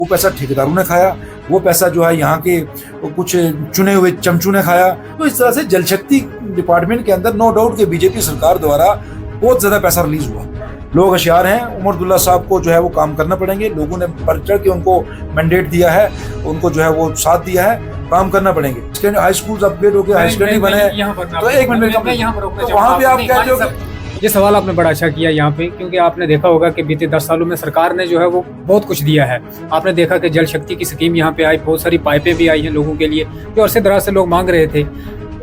वो पैसा ठेकेदारों ने खाया, वो पैसा जो है यहाँ के कुछ चुने हुए चमचू ने खाया। तो इस तरह से जल शक्ति डिपार्टमेंट के अंदर नो डाउट कि बीजेपी सरकार द्वारा बहुत ज्यादा पैसा रिलीज हुआ। लोग होशियार हैं, उमर अब्दुल्ला साहब को जो है वो काम करना पड़ेंगे। लोगों ने बढ़ चढ़ के उनको मैंडेट दिया है, उनको जो है वो साथ दिया है, काम करना पड़ेंगे। हाई स्कूल अपग्रेड हो गए, हाई स्कूल बने, तो एक मिनट में वहाँ पे आप कहते हो ये सवाल आपने बड़ा अच्छा किया यहाँ पे, क्योंकि आपने देखा होगा कि बीते 10 सालों में सरकार ने जो है वो बहुत कुछ दिया है। आपने देखा कि जल शक्ति की स्कीम यहाँ पे आई, बहुत सारी पाइपें भी आई हैं लोगों के लिए, जो अरसे दराज से लोग मांग रहे थे।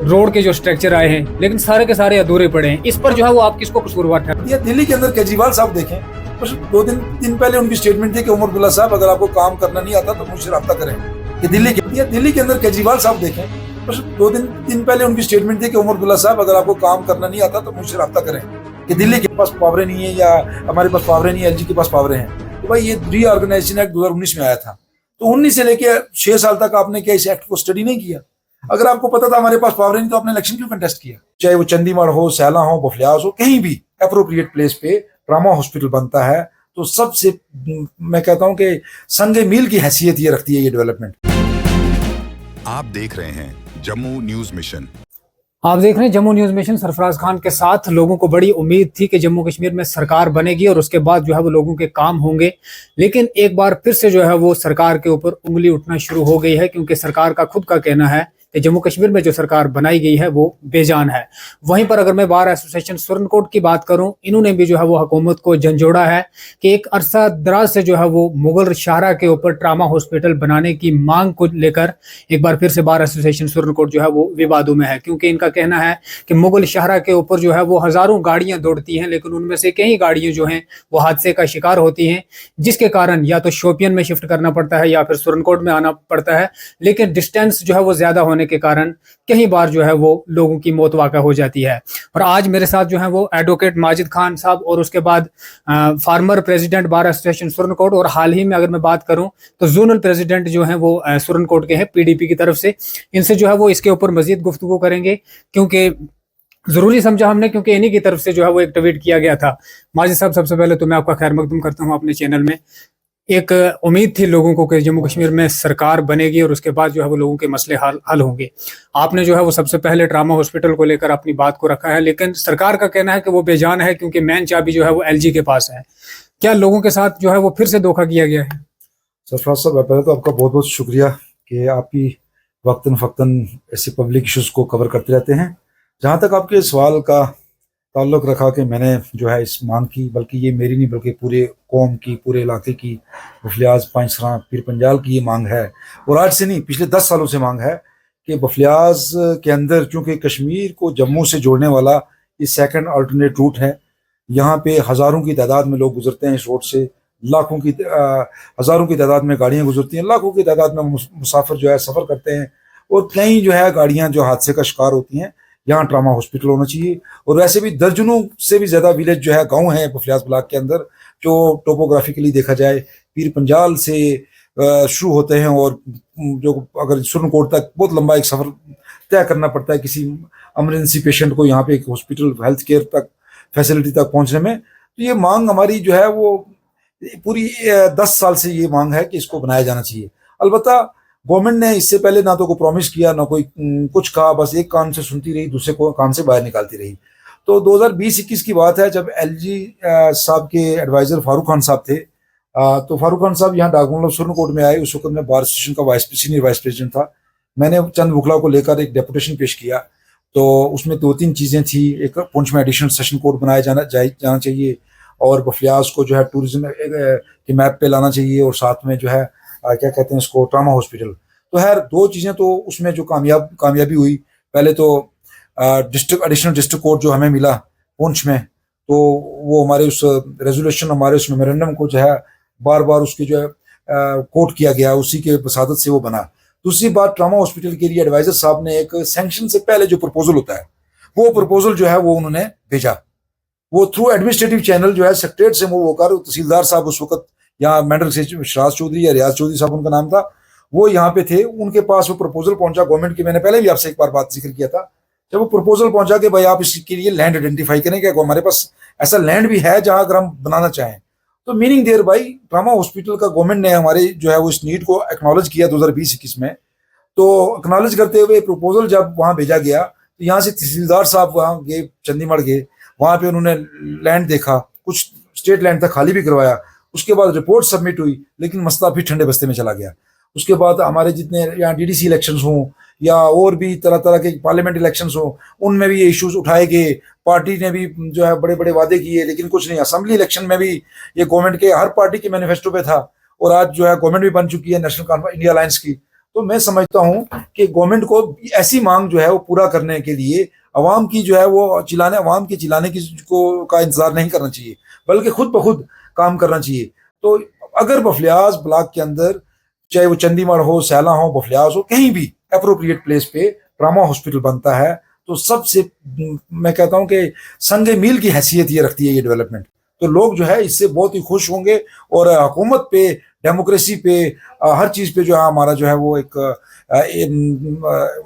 रोड के जो स्ट्रक्चर आए हैं, लेकिन सारे के सारे अधूरे पड़े हैं। इस पर जो है वो आप किसको कसूरवार ठहराते हैं? दिल्ली के अंदर केजरीवाल साहब देखें, बस 2 दिन पहले उनकी स्टेटमेंट थी कि उमर अब्दुल्ला साहब अगर आपको काम करना नहीं आता तो मुझसे रब्ता करें। कि दिल्ली के अंदर केजरीवाल साहब देखें, बस 2 दिन पहले उनकी स्टेटमेंट थी कि उमर अब्दुल्ला साहब अगर आपको काम करना नहीं आता तो मुझसे रब्ता करें। कि दिल्ली के पास पावरें नहीं है या हमारे पास पावरें नहीं है, एलजी के पास पावरें हैं। तो भाई ये रीऑर्गेनाइजेशन एक्ट 2019 में आया था, तो 19 से लेके 6 साल तक आपने क्या इस एक्ट को स्टडी नहीं किया? अगर आपको पता था हमारे पास पावर नहीं तो आपने इलेक्शन क्यों कंटेस्ट किया? चाहे वो चंडीगढ़ हो, सैला हो, बफलियाज हो, कहीं भी एप्रोप्रिएट प्लेस पे ट्रामा हॉस्पिटल बनता है तो सबसे मैं कहता हूं कि संगे मील की हैसियत ये रखती है ये डेवलपमेंट। आप देख रहे हैं जम्मू न्यूज मिशन। आप देख रहे हैं जम्मू न्यूज मिशन सरफराज खान के साथ। लोगों को बड़ी उम्मीद थी कि जम्मू कश्मीर में सरकार बनेगी और उसके बाद जो है वो लोगों के काम होंगे, लेकिन एक बार फिर से जो है वो सरकार के ऊपर उंगली उठना शुरू हो गई है, क्योंकि सरकार का खुद का कहना है कि जम्मू कश्मीर में जो सरकार बनाई गई है वो बेजान है। वहीं पर अगर मैं बार एसोसिएशन सुरनकोट की बात करूं, इन्होंने भी जो है वो हुकूमत को झंझोड़ा है कि एक अरसा दराज से जो है वो मुगल शाहरा के ऊपर ट्रामा हॉस्पिटल बनाने की मांग को लेकर एक बार फिर से बार एसोसिएशन सुरनकोट जो है वो विवादों में है। क्योंकि इनका कहना है कि मुगल शाहरा के ऊपर जो है वो हजारों गाड़ियां दौड़ती हैं, लेकिन उनमें से कई गाड़ियां जो हैं वो हादसे का शिकार होती हैं, जिसके कारण या तो शोपियन में शिफ्ट करना पड़ता है या फिर सुरनकोट में आना पड़ता है। लेकिन डिस्टेंस जो है वो ज्यादा होने के कारण कई बार जो है वो लोगों की मौत वाक़ा हो जाती है। और आज मेरे साथ जो है वो एडवोकेट माजिद खान साहब और उसके बाद former president bar association Surankot, और हाल ही में अगर मैं बात करूं तो जोनल प्रेसिडेंट जो है वो सुरनकोट के हैं पीडीपी की तरफ से। इनसे जो है वो इसके ऊपर मजीद गुफ्तगू करेंगे, क्योंकि जरूरी समझा हमने, क्योंकि इन्हीं की तरफ से जो है वो एक ट्वीट किया गया था। माजिद साहब, सबसे पहले तो मैं आपका खैर मकदम करता हूँ अपने चैनल में। एक उम्मीद थी लोगों को कि जम्मू कश्मीर में सरकार बनेगी और उसके बाद जो है वो लोगों के मसले हल होंगे। आपने जो है वो सबसे पहले ट्रामा हॉस्पिटल को लेकर अपनी बात को रखा है, लेकिन सरकार का कहना है कि वो बेजान है क्योंकि मेन चाबी जो है वो एलजी के पास है। क्या लोगों के साथ जो है वो फिर से धोखा किया गया है? सरफराज साहब, पहले तो आपका बहुत बहुत शुक्रिया कि आप ही वक्तन फ़क्तन ऐसे पब्लिक इश्यूज़ को कवर करते रहते हैं। जहाँ तक आपके सवाल का ताल्लुक़ रखा कि मैंने जो है इस मांग की, बल्कि ये मेरी नहीं बल्कि पूरे कौम की, पूरे इलाके की, बफलियाज, पांचसरा, पीर पंजाल की ये मांग है। और आज से नहीं, पिछले 10 सालों से मांग है कि बफलियाज के अंदर, चूँकि कश्मीर को जम्मू से जोड़ने वाला ये सेकंड अल्टरनेट रूट है, यहाँ पे हज़ारों की तादाद में लोग गुजरते हैं इस रोड से, हज़ारों की तादाद में गाड़ियाँ गुजरती हैं, लाखों की तादाद में मुसाफिर जो है सफ़र करते हैं, और कई जो है गाड़ियाँ जो हादसे का शिकार होती हैं। यहाँ ट्रामा हॉस्पिटल होना चाहिए। और वैसे भी दर्जनों से भी ज़्यादा विलेज जो है, गांव है बफलियाज ब्लॉक के अंदर, जो टोपोग्राफिकली देखा जाए पीर पंजाल से शुरू होते हैं, और जो अगर सुरनकोट तक बहुत लंबा एक सफ़र तय करना पड़ता है किसी एमरजेंसी पेशेंट को यहाँ पे एक हॉस्पिटल हेल्थ केयर तक फैसिलिटी तक पहुँचने में। तो ये मांग हमारी जो है वो पूरी 10 साल से ये मांग है कि इसको बनाया जाना चाहिए। अलबत्ता गवर्नमेंट ने इससे पहले ना तो कोई प्रॉमिस किया, ना कोई कुछ कहा, बस एक कान से सुनती रही, दूसरे को कान से बाहर निकालती रही। तो 2020-21 की बात है, जब एलजी साहब के एडवाइज़र फारूक खान साहब थे, तो फारूक खान साहब यहाँ डाकबंगला सुरनकोट में आए। उस वक्त मैं बार एसोसिएशन का सीनियर वाइस प्रेसिडेंट था। मैंने चंद बुखला को लेकर एक डेपुटेशन पेश किया, तो उसमें 2-3 चीज़ें थी। एक, पुंछ में एडिशनल सेशन कोर्ट बनाया जाना चाहिए, और बफलियाज को जो है टूरिज्म के मैप पे लाना चाहिए, और साथ में जो है क्या कहते हैं इसको, ट्रामा हॉस्पिटल। तो खैर 2 चीज़ें तो उसमें जो कामयाबी हुई, पहले तो एडिशनल डिस्ट्रिक्ट कोर्ट जो हमें मिला पुंछ में, तो वो हमारे उस रेजोल्यूशन, हमारे उस मेमोरेंडम को जो है बार बार उसकी जो है कोर्ट किया गया, उसी के वसादत से वो बना। दूसरी बात, ट्रामा हॉस्पिटल के लिए एडवाइजर साहब ने एक सैंक्शन से पहले जो प्रपोजल होता है, वो प्रपोजल जो है वो उन्होंने भेजा। वो थ्रू एडमिनिस्ट्रेटिव चैनल जो है सेक्रेटरीट से मूव होकर, तहसीलदार साहब उस वक्त यहाँ मेंढर से शराज चौधरी या रियाज चौधरी साहब उनका नाम था, वो यहाँ पे थे, उनके पास वो प्रपोजल पहुंचा गवर्नमेंट की। मैंने पहले भी आपसे एक बार बात जिक्र किया था, जब वो प्रपोजल पहुंचा कि भाई आप इसके लिए लैंड आइडेंटिफाई करें कि हमारे पास ऐसा लैंड भी है जहां अगर हम बनाना चाहें। तो मीनिंग देयर भाई, ट्रामा हॉस्पिटल का गवर्नमेंट ने हमारे जो है वो इस नीड को एक्नॉलेज किया 2020-21 में। तो एक्नॉलेज करते हुए प्रपोजल जब वहाँ भेजा गया, तो यहाँ से तहसीलदार साहब वहाँ गए, चंडीगढ़ गए, वहाँ पे उन्होंने लैंड देखा, कुछ स्टेट लैंड था खाली भी करवाया। उसके बाद रिपोर्ट सबमिट हुई, लेकिन मसला फिर ठंडे बस्ते में चला गया। उसके बाद हमारे जितने यहाँ डीडीसी इलेक्शंस हों या और भी तरह तरह के पार्लियामेंट इलेक्शंस हों, उनमें भी ये इश्यूज उठाए गए। पार्टी ने भी जो है बड़े बड़े वादे किए, लेकिन कुछ नहीं। असेंबली इलेक्शन में भी ये गवर्नमेंट के हर पार्टी के मैनिफेस्टो पे था, और आज जो है गवर्नमेंट भी बन चुकी है नेशनल कॉन्फ्रेंस इंडिया अलायंस की। तो मैं समझता हूँ कि गवर्नमेंट को ऐसी मांग जो है वो पूरा करने के लिए अवाम की जो है वो चिल्लाने, अवाम के चिल्लाने की का इंतजार नहीं करना चाहिए, बल्कि खुद ब खुद काम करना चाहिए। तो अगर बफलियाज ब्लॉक के अंदर, चाहे वो चंडीगढ़ हो, सैला हो, बफलियाज हो, कहीं भी अप्रोप्रिएट प्लेस पे ट्रामा हॉस्पिटल बनता है, तो सबसे मैं कहता हूं कि संगे मील की हैसियत ये रखती है ये डेवलपमेंट। तो लोग जो है इससे बहुत ही खुश होंगे, और हुकूमत पे, डेमोक्रेसी पे, हर चीज पे जो है हमारा जो है वो एक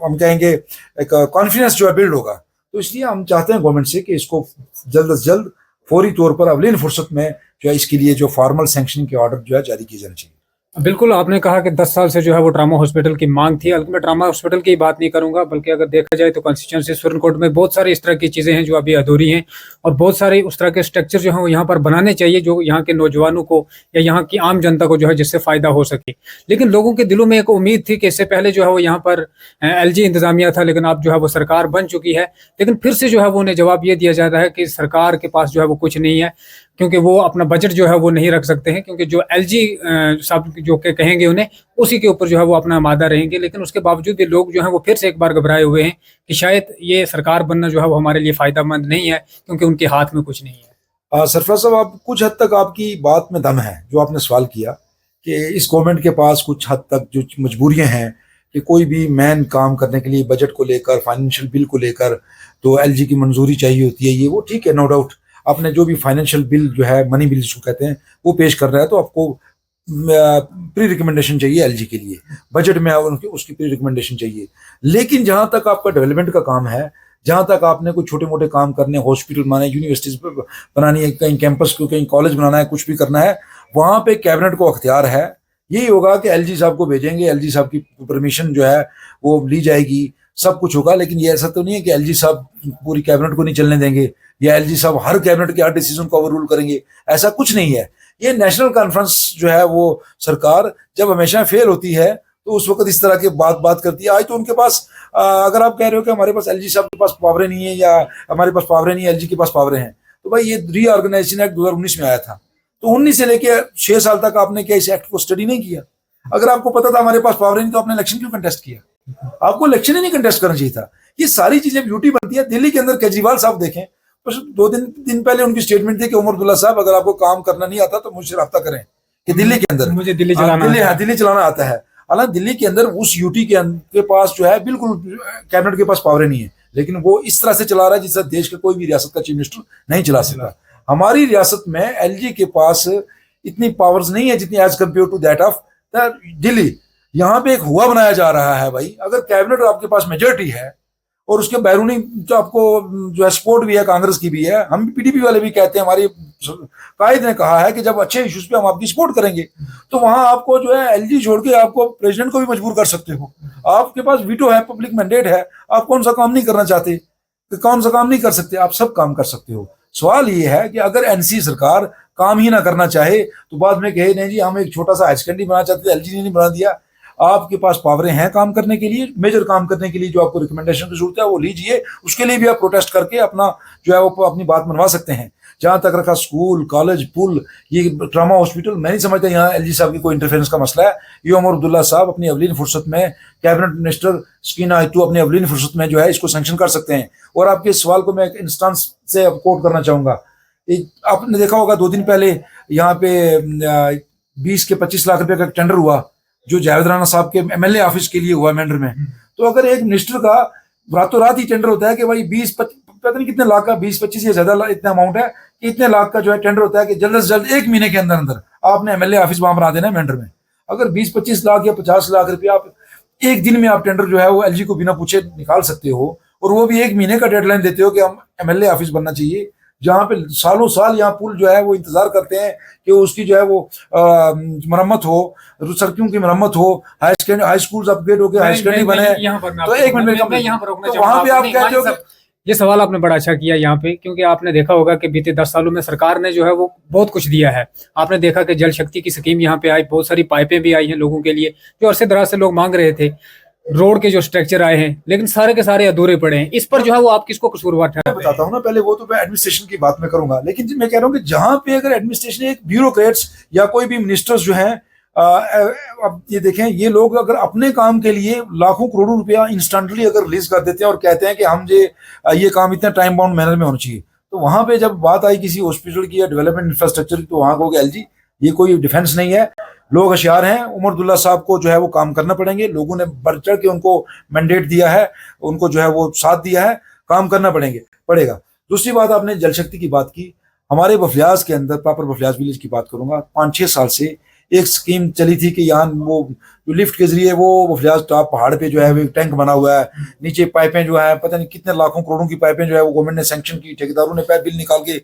हम कहेंगे एक कॉन्फिडेंस जो है बिल्ड होगा। तो इसलिए हम चाहते हैं गवर्नमेंट से कि इसको जल्द से जल्द फौरी तौर पर अवलीन फुर्सत में जो है इसके लिए जो फॉर्मल सैंक्शनिंग के ऑर्डर जो है जारी किए जाने चाहिए। बिल्कुल, आपने कहा कि 10 साल से जो है वो ट्रामा हॉस्पिटल की मांग थी। मैं ट्रामा हॉस्पिटल की बात नहीं करूंगा, बल्कि अगर देखा जाए तो कॉन्स्टिट्यूंसी सुप्रीम में बहुत सारी इस तरह की चीज़ें हैं जो अभी अधूरी हैं, और बहुत सारे उस तरह के स्ट्रक्चर जो हैं वो यहाँ पर बनाने चाहिए जो यहाँ के नौजवानों को या यहाँ की आम जनता को जो है जिससे फ़ायदा हो सके। लेकिन लोगों के दिलों में एक उम्मीद थी कि इससे पहले जो है वो यहाँ पर LG इंतज़ामिया था, लेकिन अब जो है वो सरकार बन चुकी है। लेकिन फिर से जो है वो उन्हें जवाब ये दिया जाता है कि सरकार के पास जो है वो कुछ नहीं है, क्योंकि वो अपना बजट जो है वो नहीं रख सकते हैं, क्योंकि जो LG साहब जो के कहेंगे उन्हें उसी के ऊपर जो है वो अपना मादा रहेंगे। लेकिन उसके बावजूद भी लोग जो है वो फिर से एक बार घबराए हुए हैं कि शायद ये सरकार बनना जो है वो हमारे लिए फ़ायदेमंद नहीं है, क्योंकि उनके हाथ में कुछ नहीं है। सरफराज साहब, आप कुछ हद तक आपकी बात में दम है जो आपने सवाल किया कि इस गवर्नमेंट के पास कुछ हद तक जो मजबूरियां हैं कि कोई भी मैन काम करने के लिए बजट को लेकर, फाइनेंशियल बिल को लेकर, तो LG की मंजूरी चाहिए होती है। ये वो ठीक है, नो डाउट। आपने जो भी फाइनेंशियल बिल जो है, मनी बिल जिसको कहते हैं, वो पेश कर रहा है, तो आपको प्री रिकमेंडेशन चाहिए LG के लिए, बजट में उनकी उसकी प्री रिकमेंडेशन चाहिए। लेकिन जहां तक आपका डेवलपमेंट का काम है, जहां तक आपने कोई छोटे मोटे काम करने, हॉस्पिटल बनाने, यूनिवर्सिटीज बनानी है, कहीं कैंपस को, कहीं कॉलेज बनाना है, कुछ भी करना है, वहां पे कैबिनेट को अख्तियार है। यही होगा कि LG साहब को भेजेंगे, LG साहब की परमिशन जो है वो ली जाएगी, सब कुछ होगा। लेकिन ये ऐसा तो नहीं है कि LG साहब पूरी कैबिनेट को नहीं चलने देंगे, या LG साहब हर कैबिनेट के हर डिसीजन को ओवर रूल करेंगे, ऐसा कुछ नहीं है। ये नेशनल कॉन्फ्रेंस जो है वो सरकार जब हमेशा फेल होती है तो उस वक्त इस तरह की बात करती है। आज तो उनके पास अगर आप कह रहे हो कि हमारे पास LG साहब के पास पावरें नहीं है, या हमारे पास पावरें नहीं है, LG के पास पावरें हैं, तो भाई ये रीऑर्गेनाइजेशन एक्ट 2019 में आया था, तो 19 से लेके 6 साल तक आपने क्या इस एक्ट को स्टडी नहीं किया? अगर आपको पता था हमारे पास पावर नहीं, तो आपने इलेक्शन क्यों कंटेस्ट किया? आपको इलेक्शन ही नहीं कंटेस्ट करना चाहिए था। ये सारी चीजें ब्यूटी बनती है। दिल्ली के अंदर केजरीवाल साहब देखें, बस 2 दिन पहले उनकी स्टेटमेंट थी कि उमर अब्दुल्ला साहब, अगर आपको काम करना नहीं आता तो मुझसे रब्ता करें, कि दिल्ली के अंदर मुझे दिल्ली चलाना आता है। हालांकि दिल्ली के अंदर उस यूटी के पास जो है बिल्कुल कैबिनेट के पास पावर नहीं है, लेकिन वो इस तरह से चला रहा है जिससे देश के कोई भी रियासत का चीफ मिनिस्टर नहीं चला सकता। हमारी रियासत में LG के पास इतनी पावर्स नहीं है जितनी as compared to that of Delhi. यहाँ पे एक हुआ बनाया जा रहा है भाई। अगर कैबिनेट आपके पास मेजोरिटी है और उसके बैरूनी जो आपको जो है सपोर्ट भी है, कांग्रेस की भी है, हम PDP वाले भी कहते हैं, हमारी कायद ने कहा है कि जब अच्छे इश्यूज पे हम आपकी सपोर्ट करेंगे, तो वहां आपको जो है LG छोड़ के आपको प्रेसिडेंट को भी मजबूर कर सकते हो। आपके पास वीटो है, पब्लिक मैंडेट है, आप कौन सा काम नहीं करना चाहते, कौन सा काम नहीं कर सकते? आप सब काम कर सकते हो। सवाल ये है कि अगर NC सरकार काम ही ना करना चाहे तो बाद में कहे नहीं जी हम एक छोटा सा हाई सेकेंडरी बनाना चाहते थे, LG ने नहीं बना दिया। आपके पास पावरें हैं काम करने के लिए, मेजर काम करने के लिए, जो आपको रिकमेंडेशन की जरूरत है वो लीजिए। उसके लिए भी आप प्रोटेस्ट करके अपना जो है वो अपनी बात मनवा सकते हैं। जहां तक रखा स्कूल, कॉलेज, पुल, ये ट्रामा हॉस्पिटल, मैं नहीं समझता यहाँ LG साहब की कोई इंटरफेरेंस का मसला है। ये उमर अब्दुल्ला साहब अपनी अवलीन फुर्सत में, कैबिनेट मिनिस्टर स्कीना आयतू अपनी अवलीन फुर्सत में जो है इसको सैंक्शन कर सकते हैं। और आपके सवाल को मैं एक इंस्टांस से कोट करना चाहूंगा। आपने देखा होगा 2 दिन पहले यहाँ पे 20 के 25 लाख रुपए का टेंडर हुआ जो जावेद राणा साहब के MLA ऑफिस के लिए हुआ मेंढर में। तो अगर एक मिनिस्टर का रातों रात ही टेंडर होता है कि भाई 20 पता नहीं कितने लाख का, 20-25 या ज्यादा इतना अमाउंट है कि इतने लाख का जो है टेंडर होता है कि जल्द से जल्द 1 महीने के अंदर अंदर आपने MLA ऑफिस वहां बना देना है मेंढर में। अगर 20-25 लाख या 50 लाख रुपया आप एक दिन में आप टेंडर जो है वो LG को बिना पूछे निकाल सकते हो, और वो भी 1 महीने का डेडलाइन देते हो कि हम MLA ऑफिस बनना चाहिए, जहाँ पे सालों साल यहाँ पुल जो है वो इंतजार करते हैं कि उसकी जो है वो मरम्मत हो, सड़कों की मरम्मत हो, हाई स्कूल अपग्रेड हो गया, हाई सेकेंडरी बने। तो एक मिनट में यहाँ पर रोकना तो वहां पे आप कहते हो कि ये सवाल आपने बड़ा अच्छा किया यहाँ पे, क्योंकि आपने देखा होगा कि बीते 10 सालों में सरकार ने जो है वो बहुत कुछ दिया है। आपने देखा कि जल शक्ति की स्कीम यहाँ पे आई, बहुत सारी पाइपें भी आई हैं लोगों के लिए, जो अरसे दराज से लोग मांग रहे थे। रोड के जो स्ट्रक्चर आए हैं, लेकिन सारे के सारे अधूरे पड़े हैं। इस पर जो है वो आप किसको कसूरवार ठहराते हैं? बताता हूँ ना, पहले वो तो मैं एडमिनिस्ट्रेशन की बात में करूंगा, लेकिन मैं कह रहा हूँ कि जहां पे अगर एडमिनिस्ट्रेशन, एक ब्यूरोक्रेट्स या कोई भी मिनिस्टर्स जो हैं, अब ये देखें, ये लोग अगर अपने काम के लिए लाखों करोड़ों रुपया इंस्टेंटली अगर रिलीज कर देते हैं और कहते हैं कि हम ये काम इतना टाइम बाउंड मैनर में होना चाहिए, तो वहां पे जब बात आई किसी हॉस्पिटल की या डेवलपमेंट इंफ्रास्ट्रक्चर की, तो वहां कहोगे एलजी ये कोई डिफेंस नहीं है, लोग होशियार हैं, उमर अब्दुल्ला साहब को जो है वो काम करना पड़ेंगे, लोगों ने बढ़ चढ़ के उनको मैंडेट दिया है, उनको जो है वो साथ दिया है, काम करना पड़ेगा। दूसरी बात, आपने जल शक्ति की बात की, हमारे बफलियाज के अंदर, प्रॉपर बफलियाज विलेज की बात करूंगा, 5-6 साल से एक स्कीम चली थी कि यहाँ वो जो लिफ्ट के जरिए वो बफलियाज टॉप पहाड़ पे जो है वो टैंक बना हुआ है, नीचे पाइपें जो है पता नहीं कितने लाखों करोड़ों की पाइपें जो है वो गवर्नमेंट ने सैंक्शन की, ठेकेदारों ने पाइप बिल निकाल के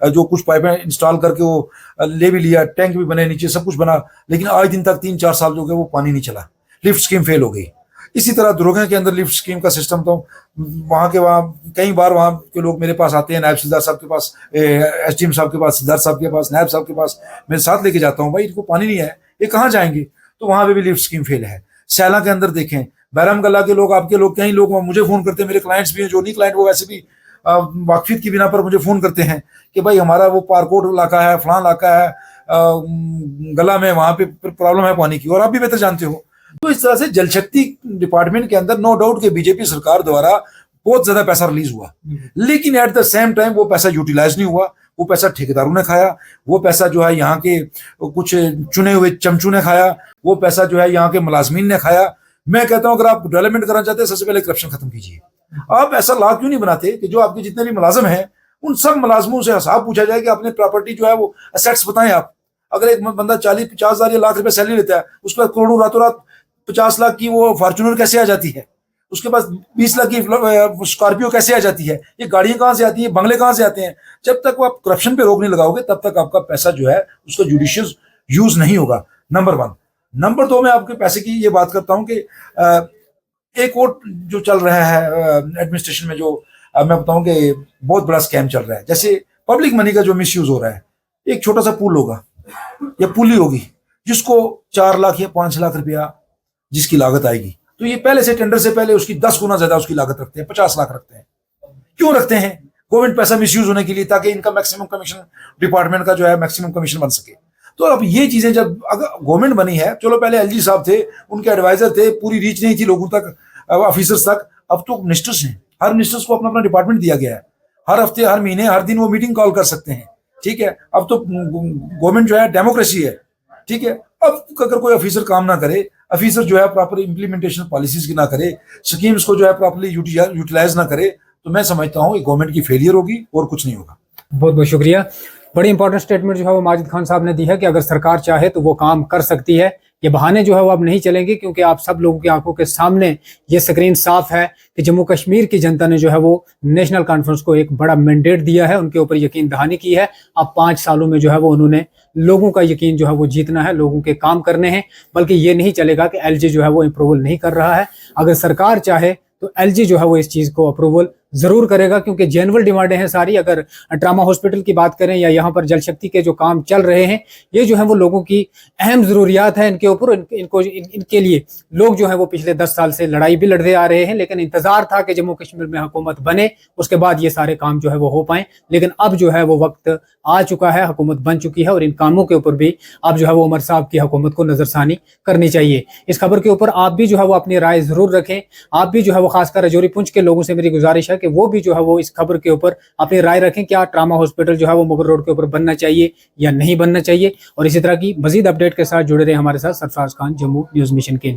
जो कुछ पाइपें इंस्टॉल करके वो ले भी लिया, टैंक भी बने, नीचे सब कुछ बना, लेकिन आज दिन तक 3-4 साल जो गए वो पानी नहीं चला, लिफ्ट स्कीम फेल हो गई। इसी तरह दुर्गा के अंदर लिफ्ट स्कीम का सिस्टम, तो वहाँ कई बार वहाँ के लोग मेरे पास आते हैं, नायब सिद्धार्थ साहब के पास, एसडीएम साहब के पास, सिद्धार्थ साहब के पास, नायब साहब के पास, मेरे साथ लेके जाता हूँ, भाई इनको पानी नहीं है, ये कहाँ जाएंगे? तो वहां पे भी लिफ्ट स्कीम फेल है। सैला के अंदर देखें, बैरम गला के लोग, आपके लोग, कई लोग मुझे फोन करते हैं, मेरे क्लाइंट्स भी हैं, जो नहीं क्लाइंट वो वैसे भी वाकफियत की बिना पर मुझे फोन करते हैं कि भाई हमारा वो पारकोट इलाका है, फलां इलाका है, गला में, वहां पे प्रॉब्लम है पानी की, और आप भी बेहतर जानते हो। तो इस तरह से जल शक्ति डिपार्टमेंट के अंदर नो डाउट कि बीजेपी सरकार द्वारा बहुत ज्यादा पैसा रिलीज हुआ, लेकिन एट द सेम टाइम वो पैसा यूटिलाइज नहीं हुआ, वो पैसा ठेकेदारों ने खाया, वो पैसा जो है यहाँ के कुछ चुने हुए चमचू ने खाया, वो पैसा जो है यहाँ के मुलाजमीन ने खाया। मैं कहता हूं अगर आप डेवलपमेंट करना चाहते हैं, सबसे पहले करप्शन खत्म कीजिए। आप ऐसा लॉ क्यों नहीं बनाते कि जो आपके जितने भी मुलाजिम हैं उन सब मुलाजमों से हिसाब पूछा जाए कि अपने प्रॉपर्टी जो है वो असेट्स बताएं आप। अगर एक बंदा 40-50 हजार या लाख रुपए सैलरी लेता है, उसके बाद करोड़ों रातों रात 50 लाख की वो फॉर्चुनर कैसे आ जाती है, उसके पास 20 लाख की स्कॉर्पियो कैसे आ जाती है, ये गाड़ियां कहां से आती है, बंगले कहां से आते हैं? जब तक वो आप करप्शन पे रोक नहीं लगाओगे तब तक आपका पैसा जो है उसका जुडिशियस यूज नहीं होगा, नंबर 1। नंबर 2, मैं आपके पैसे की ये बात करता हूं कि एक और जो चल रहा है एडमिनिस्ट्रेशन में, जो मैं बताऊं कि बहुत बड़ा स्कैम चल रहा है। जैसे पब्लिक मनी का जो मिसयूज हो रहा है, एक छोटा सा पुल होगा या पुली होगी जिसको 4 लाख या 5 लाख रुपया जिसकी लागत आएगी, तो ये पहले से टेंडर से पहले उसकी 10 गुना ज्यादा उसकी लागत रखते हैं, 50 लाख रखते हैं। क्यों रखते हैं? गवर्नमेंट पैसा मिसयूज होने के लिए, ताकि इनका मैक्सिमम कमीशन, डिपार्टमेंट का जो है मैक्सिमम कमीशन बन सके। तो अब ये चीजें जब अगर गवर्नमेंट बनी है, चलो पहले एलजी साहब थे, उनके एडवाइजर थे, पूरी रीच नहीं थी लोगों तक, ऑफिसर्स तक, अब तो मिनिस्टर्स हैं, हर मिनिस्टर्स को अपना अपना डिपार्टमेंट दिया गया है, हर हफ्ते, हर महीने, हर दिन वो मीटिंग कॉल कर सकते हैं, ठीक है। अब तो गवर्नमेंट जो है डेमोक्रेसी है, ठीक है। अब अगर कोई ऑफिसर काम ना करे, ऑफिसर जो है प्रॉपर इंप्लीमेंटेशन पॉलिसीज की ना करे, स्कीम्स को जो है प्रॉपर्ली यूटिलाइज ना करे, तो मैं समझता हूँ गवर्नमेंट की फेलियर होगी और कुछ नहीं होगा। बहुत बहुत शुक्रिया। बड़ी इंपॉर्टेंट स्टेटमेंट जो है वो माजिद खान साहब ने दी है कि अगर सरकार चाहे तो वो काम कर सकती है। ये बहाने जो है वो अब नहीं चलेंगे, क्योंकि आप सब लोगों की आंखों के सामने ये स्क्रीन साफ है कि जम्मू कश्मीर की जनता ने जो है वो नेशनल कॉन्फ्रेंस को एक बड़ा मैंडेट दिया है, उनके ऊपर यकीन दहानी की है। अब 5 सालों में जो है वो उन्होंने लोगों का यकीन जो है वो जीतना है, लोगों के काम करने हैं। बल्कि ये नहीं चलेगा कि एलजी जो है वो अप्रूवल नहीं कर रहा है। अगर सरकार चाहे तो एलजी जो है वो इस चीज को अप्रूवल जरूर करेगा, क्योंकि जेन्युइन डिमांडें हैं सारी। अगर ट्रामा हॉस्पिटल की बात करें या यहाँ पर जल शक्ति के जो काम चल रहे हैं, ये जो है वो लोगों की अहम जरूरियात है। इनके ऊपर इनके लिए लोग जो है वो पिछले 10 साल से लड़ाई भी लड़ते आ रहे हैं, लेकिन इंतजार था कि जम्मू कश्मीर में हुकूमत बने, उसके बाद ये सारे काम जो है वो हो पाए। लेकिन अब जो है वो वक्त आ चुका है, हुकूमत बन चुकी है, और इन कामों के ऊपर भी अब जो है वो उमर साहब की हुकूमत को नजरसानी करनी चाहिए। इस खबर के ऊपर आप भी जो है वो अपनी राय जरूर रखें। आप भी जो है वो खासकर राजौरी पुंछ के लोगों से मेरी गुजारिश है कि वो भी जो है वो इस खबर के ऊपर अपनी राय रखें। क्या ट्रामा हॉस्पिटल जो है वो मुगल रोड के ऊपर बनना चाहिए या नहीं बनना चाहिए? और इसी तरह की मजीद अपडेट के साथ जुड़े रहे हमारे साथ सरफराज खान, जम्मू न्यूज मिशन के।